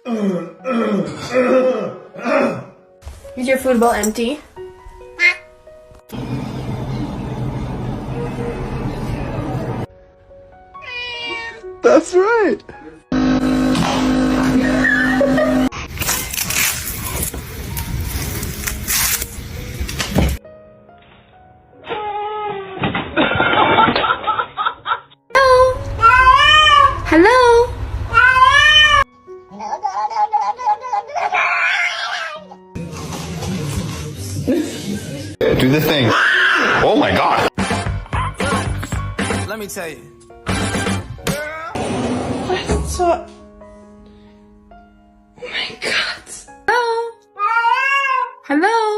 Is your food bowl empty? That's right. Hello? Do the thing. Oh my god. Let me tell you. What's up? Oh my god. Hello? Hello?